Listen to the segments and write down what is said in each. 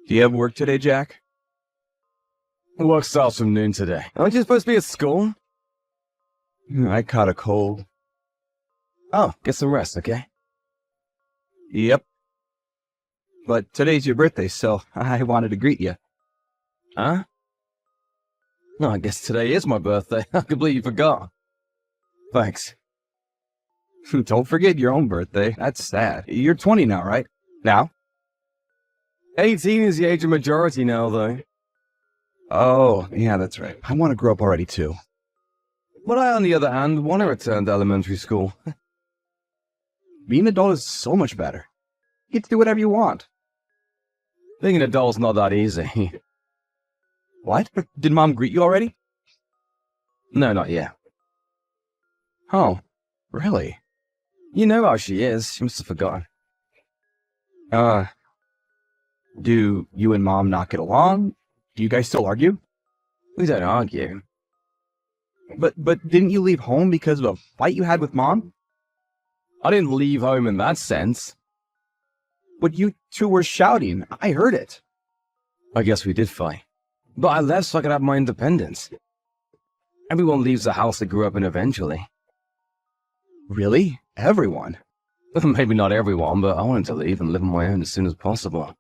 Do you have work today, Jack? Work starts from noon today. Aren't you supposed to be at school? I caught a cold. Oh, get some rest, okay? Yep. But today's your birthday, so I wanted to greet you. Huh? No, I guess today is my birthday. I completely forgot. Thanks. Don't forget your own birthday. That's sad. You're 20 now, right? Now? 18 is the age of majority now, though. Oh, yeah, that's right. I want to grow up already, too. But I, on the other hand, want to return to elementary school. Being an adult is so much better. You get to do whatever you want. Being an adult's not that easy. What? Did Mom greet you already? No, not yet. Oh, really? You know how she is. She must have forgotten. Do you and Mom not get along? Do you guys still argue? We don't argue. But didn't you leave home because of a fight you had with Mom? I didn't leave home in that sense. But you two were shouting. I heard it. I guess we did fight. But I left so I could have my independence. Everyone leaves the house they grew up in eventually. Really? Everyone? Maybe not everyone, but I wanted to leave and live on my own as soon as possible.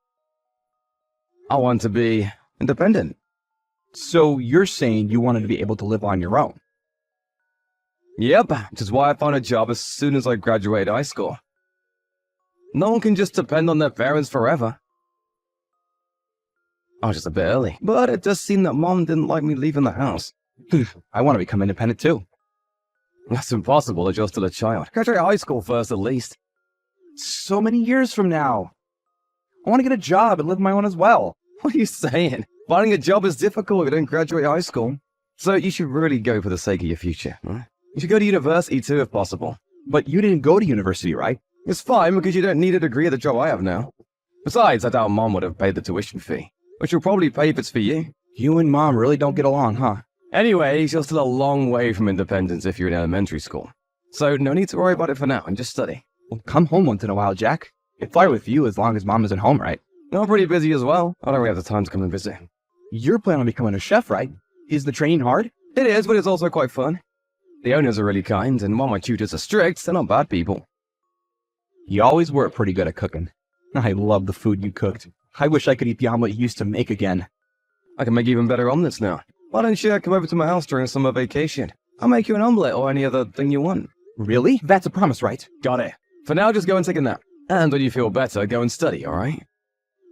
I want to be independent. So you're saying you wanted to be able to live on your own? Yep, which is why I found a job as soon as I graduated high school. No one can just depend on their parents forever. I was just a bit early, but it does seem that Mom didn't like me leaving the house. I want to become independent too. That's impossible if you're still a child. Graduate high school first, at least. So many years from now. I want to get a job and live my own as well. What are you saying? Finding a job is difficult if you don't graduate high school. So you should really go for the sake of your future. Right? You should go to university too, if possible. But you didn't go to university, right? It's fine because you don't need a degree at the job I have now. Besides, I doubt Mom would have paid the tuition fee, which you'll probably pay if it's for you. You and Mom really don't get along, huh? Anyways, you're still a long way from independence if you're in elementary school. So no need to worry about it for now and just study. Well, come home once in a while, Jack. I'd fly with you as long as Mom isn't home, right? I'm pretty busy as well. I don't really have the time to come and visit. You're planning on becoming a chef, right? Is the training hard? It is, but it's also quite fun. The owners are really kind, and while my tutors are strict, they're not bad people. You always were pretty good at cooking. I love the food you cooked. I wish I could eat the omelet you used to make again. I can make even better omelets now. Why don't you come over to my house during summer vacation? I'll make you an omelet or any other thing you want. Really? That's a promise, right? Got it. For now, just go and take a nap. And when you feel better, go and study, alright?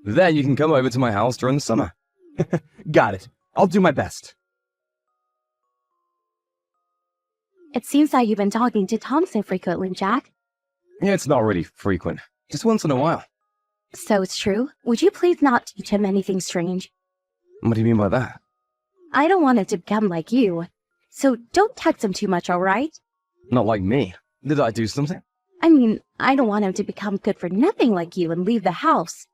Then you can come over to my house during the summer. Got it. I'll do my best. It seems that you've been talking to Thompson frequently, Jack. Yeah, it's not really frequent. Just once in a while. So it's true? Would you please not teach him anything strange? What do you mean by that? I don't want him to become like you. So don't text him too much, alright? Not like me. Did I do something? I mean, I don't want him to become good for nothing like you and leave the house.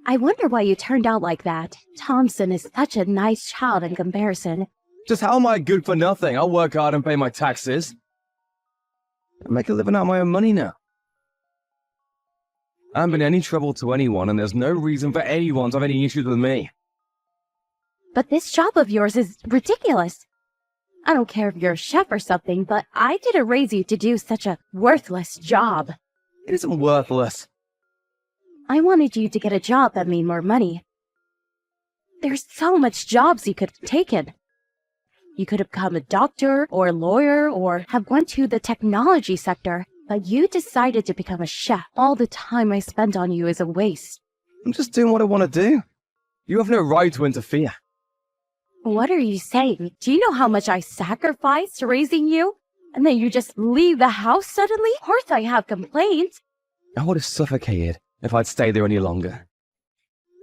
I wonder why you turned out like that. Thompson is such a nice child in comparison. Just how am I good for nothing? I'll work hard and pay my taxes. I make a living out of my own money now. I haven't been any trouble to anyone, and there's no reason for anyone to have any issues with me. But this job of yours is ridiculous. I don't care if you're a chef or something, but I didn't raise you to do such a worthless job. It isn't worthless. I wanted you to get a job that made more money. There's so much jobs you could have taken. You could have become a doctor or a lawyer or have went to the technology sector, but you decided to become a chef. All the time I spent on you is a waste. I'm just doing what I want to do. You have no right to interfere. What are you saying? Do you know how much I sacrificed raising you? And then you just leave the house suddenly? Of course I have complaints. I would have suffocated if I'd stayed there any longer.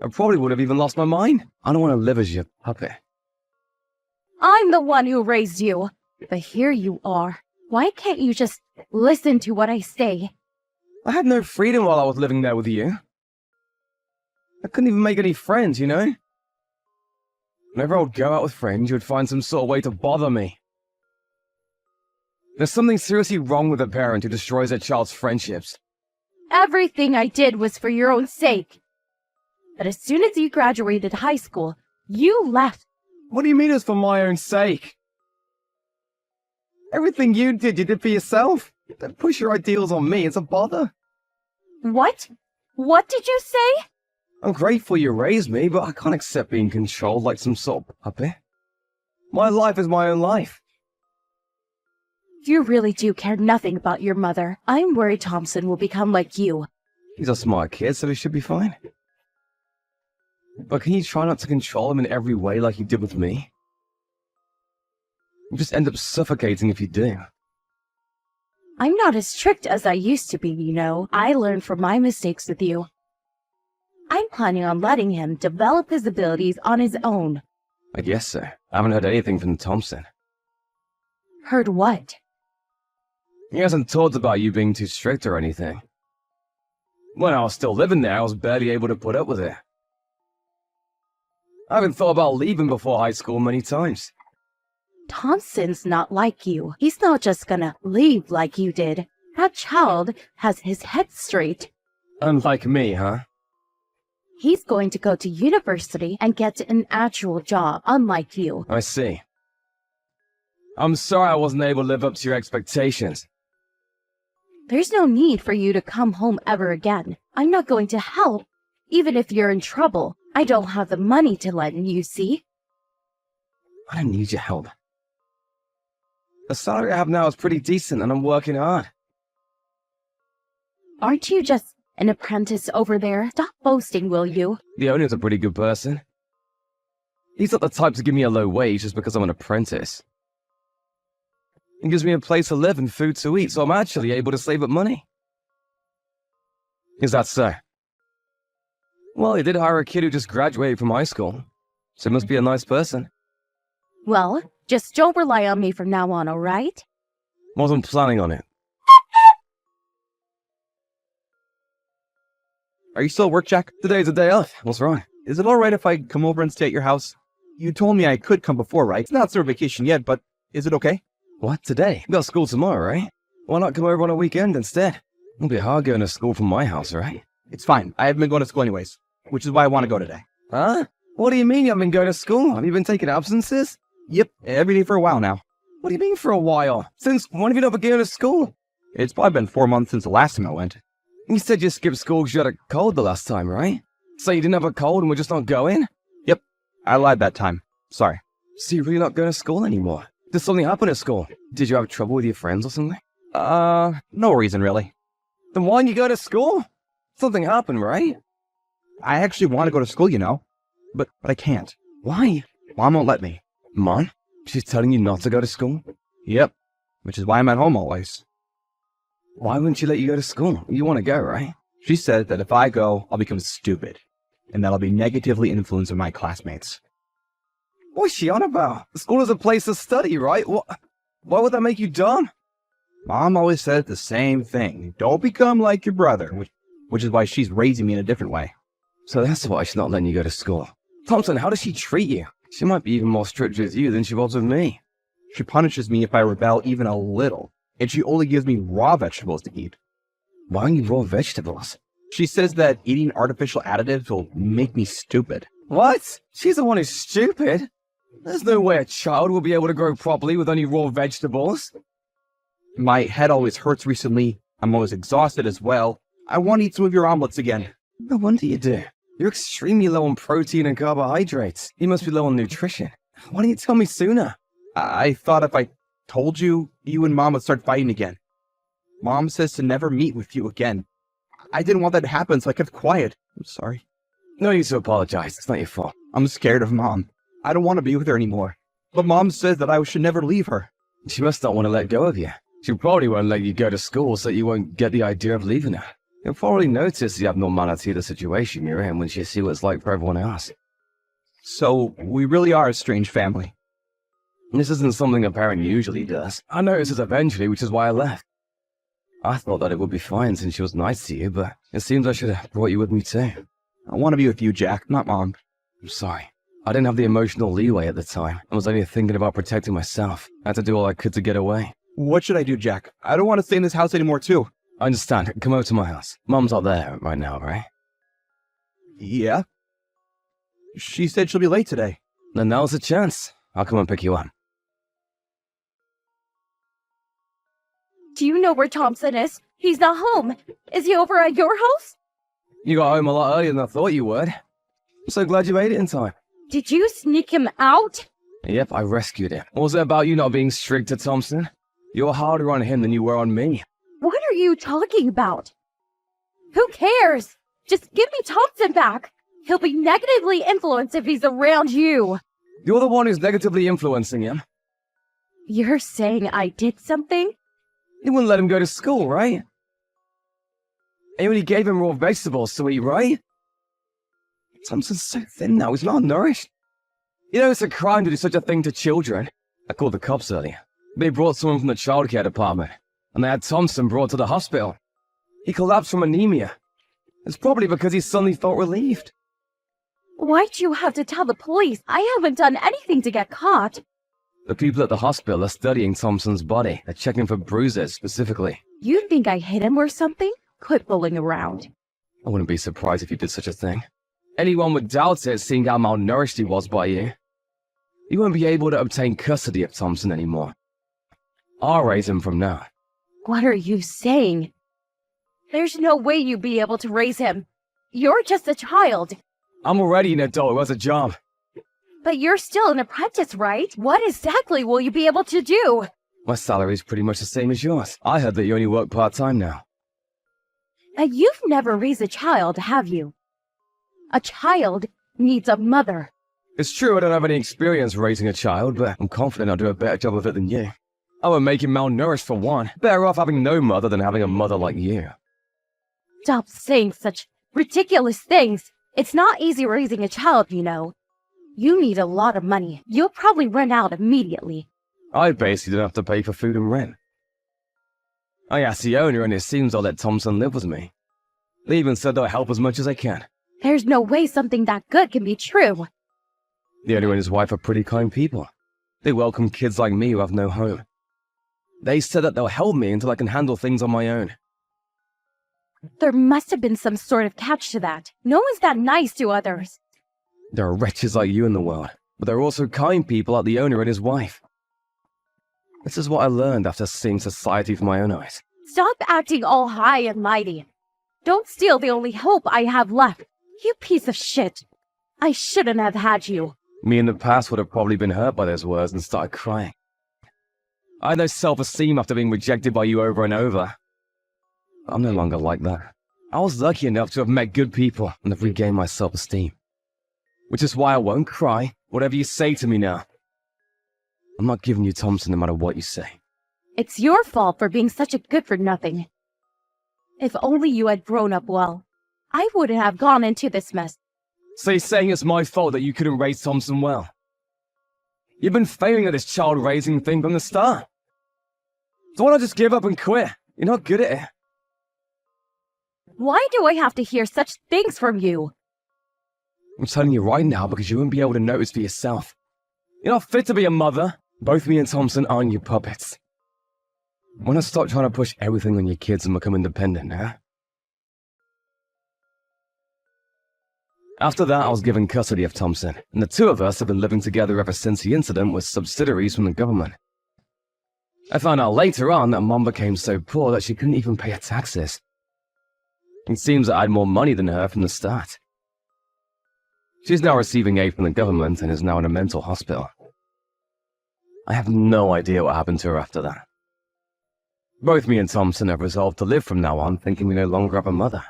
I probably would have even lost my mind. I don't want to live as your puppet. I'm the one who raised you. But here you are. Why can't you just listen to what I say? I had no freedom while I was living there with you. I couldn't even make any friends, you know? Whenever I would go out with friends, you would find some sort of way to bother me. There's something seriously wrong with a parent who destroys their child's friendships. Everything I did was for your own sake. But as soon as you graduated high school, you left. What do you mean it's for my own sake? Everything you did for yourself. Don't push your ideals on me, it's a bother. What? What did you say? I'm grateful you raised me, but I can't accept being controlled like some sort of puppet. My life is my own life. You really do care nothing about your mother. I'm worried Thompson will become like you. He's a smart kid, so he should be fine. But can you try not to control him in every way like you did with me? You just end up suffocating if you do. I'm not as strict as I used to be, you know. I learned from my mistakes with you. I'm planning on letting him develop his abilities on his own. I guess so. I haven't heard anything from Thompson. Heard what? He hasn't talked about you being too strict or anything. When I was still living there, I was barely able to put up with it. I haven't thought about leaving before high school many times. Thompson's not like you. He's not just gonna leave like you did. That child has his head straight. Unlike me, huh? He's going to go to university and get an actual job, unlike you. I see. I'm sorry I wasn't able to live up to your expectations. There's no need for you to come home ever again. I'm not going to help, even if you're in trouble. I don't have the money to lend you, see? I don't need your help. The salary I have now is pretty decent and I'm working hard. Aren't you just an apprentice over there? Stop boasting, will you? The owner's a pretty good person. He's not the type to give me a low wage just because I'm an apprentice. He gives me a place to live and food to eat, so I'm actually able to save up money. Is that so? Well, he did hire a kid who just graduated from high school, so he must be a nice person. Well, just don't rely on me from now on, alright? Wasn't planning on it. Are you still at work, Jack? Today's a day off. What's wrong? Is it alright if I come over and stay at your house? You told me I could come before, right? It's not summer vacation yet, but is it okay? What, today? We got school tomorrow, right? Why not come over on a weekend instead? It'll be hard going to school from my house, right? It's fine. I haven't been going to school anyways, which is why I want to go today. Huh? What do you mean you haven't been going to school? Have you been taking absences? Yep, every day for a while now. What do you mean for a while? Since when have you not been going to school? It's probably been 4 months since the last time I went. You said you skipped school because you had a cold the last time, right? So you didn't have a cold and we're just not going? Yep, I lied that time. Sorry. So you're really not going to school anymore? Did something happen at school? Did you have trouble with your friends or something? No reason really. Then why didn't you go to school? Something happened, right? I actually want to go to school, you know. But I can't. Why? Mom won't let me. Mom? She's telling you not to go to school? Yep, which is why I'm at home always. Why wouldn't she let you go to school? You want to go, right? She said that if I go, I'll become stupid, and that I'll be negatively influencing my classmates. What's she on about? School is a place to study, right? Why would that make you dumb? Mom always said the same thing. Don't become like your brother, which is why she's raising me in a different way. So that's why she's not letting you go to school. Thompson, how does she treat you? She might be even more strict with you than she was with me. She punishes me if I rebel even a little, and she only gives me raw vegetables to eat. Why don't you raw vegetables? She says that eating artificial additives will make me stupid. What? She's the one who's stupid? There's no way a child will be able to grow properly with only raw vegetables. My head always hurts recently. I'm always exhausted as well. I want to eat some of your omelets again. No wonder you do. You're extremely low on protein and carbohydrates. You must be low on nutrition. Why didn't you tell me sooner? I thought if I told you, you and Mom would start fighting again. Mom says to never meet with you again. I didn't want that to happen, so I kept quiet. I'm sorry. No need to apologize. It's not your fault. I'm scared of Mom. I don't want to be with her anymore. But Mom says that I should never leave her. She must not want to let go of you. She probably won't let you go to school so you won't get the idea of leaving her. You'll probably notice the abnormality of the situation you're in when she sees what it's like for everyone else. So, we really are a strange family. This isn't something a parent usually does. I noticed this eventually, which is why I left. I thought that it would be fine since she was nice to you, but it seems I should have brought you with me too. I want to be with you, Jack, not Mom. I'm sorry. I didn't have the emotional leeway at the time. I was only thinking about protecting myself. I had to do all I could to get away. What should I do, Jack? I don't want to stay in this house anymore, too. I understand. Come over to my house. Mom's out there right now, right? Yeah? She said she'll be late today. Then now's the chance. I'll come and pick you up. Do you know where Thompson is? He's not home. Is he over at your house? You got home a lot earlier than I thought you would. I'm so glad you made it in time. Did you sneak him out? Yep, I rescued him. What was it about you not being strict to Thompson? You're harder on him than you were on me. What are you talking about? Who cares? Just give me Thompson back. He'll be negatively influenced if he's around you. You're the one who's negatively influencing him. You're saying I did something? You wouldn't let him go to school, right? And you only gave him raw vegetables to eat, right? Thompson's so thin now, he's malnourished. You know, it's a crime to do such a thing to children. I called the cops earlier. They brought someone from the childcare department, and they had Thompson brought to the hospital. He collapsed from anemia. It's probably because he suddenly felt relieved. Why'd you have to tell the police? I haven't done anything to get caught. The people at the hospital are studying Thompson's body. They're checking for bruises, specifically. You think I hit him or something? Quit fooling around. I wouldn't be surprised if you did such a thing. Anyone would doubt it, seeing how malnourished he was by you. You won't be able to obtain custody of Thompson anymore. I'll raise him from now. What are you saying? There's no way you'd be able to raise him. You're just a child. I'm already an adult who has a job. But you're still an apprentice, right? What exactly will you be able to do? My salary's pretty much the same as yours. I heard that you only work part-time now. You've never raised a child, have you? A child needs a mother. It's true I don't have any experience raising a child, but I'm confident I'll do a better job of it than you. I would make him malnourished for one. Better off having no mother than having a mother like you. Stop saying such ridiculous things. It's not easy raising a child, you know. You need a lot of money. You'll probably run out immediately. I basically don't have to pay for food and rent. I asked the owner and it seems I'll let Thompson live with me. They even said they'll help as much as I can. There's no way something that good can be true. The owner and his wife are pretty kind people. They welcome kids like me who have no home. They said that they'll help me until I can handle things on my own. There must have been some sort of catch to that. No one's that nice to others. There are wretches like you in the world, but there are also kind people like the owner and his wife. This is what I learned after seeing society with my own eyes. Stop acting all high and mighty. Don't steal the only hope I have left. You piece of shit. I shouldn't have had you. Me in the past would have probably been hurt by those words and started crying. I had no self-esteem after being rejected by you over and over. I'm no longer like that. I was lucky enough to have met good people and have regained my self-esteem. Which is why I won't cry, whatever you say to me now. I'm not giving you Thompson no matter what you say. It's your fault for being such a good-for-nothing. If only you had grown up well, I wouldn't have gone into this mess. So you're saying it's my fault that you couldn't raise Thompson well? You've been failing at this child-raising thing from the start. So why not just give up and quit? You're not good at it. Why do I have to hear such things from you? I'm telling you right now because you won't be able to notice for yourself. You're not fit to be a mother. Both me and Thompson aren't your puppets. Wanna stop trying to push everything on your kids and become independent, huh? After that, I was given custody of Thompson, and the two of us have been living together ever since the incident with subsidiaries from the government. I found out later on that Mom became so poor that she couldn't even pay her taxes. It seems that I had more money than her from the start. She's now receiving aid from the government and is now in a mental hospital. I have no idea what happened to her after that. Both me and Thompson have resolved to live from now on, thinking we no longer have a mother.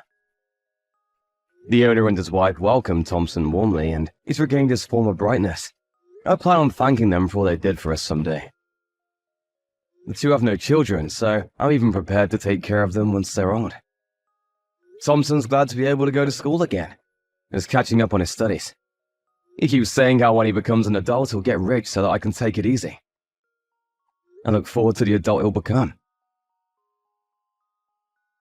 The owner and his wife welcomed Thompson warmly, and he's regained his former brightness. I plan on thanking them for all they did for us someday. The two have no children, so I'm even prepared to take care of them once they're old. Thompson's glad to be able to go to school again. He's catching up on his studies. He keeps saying how when he becomes an adult he'll get rich so that I can take it easy. I look forward to the adult he'll become.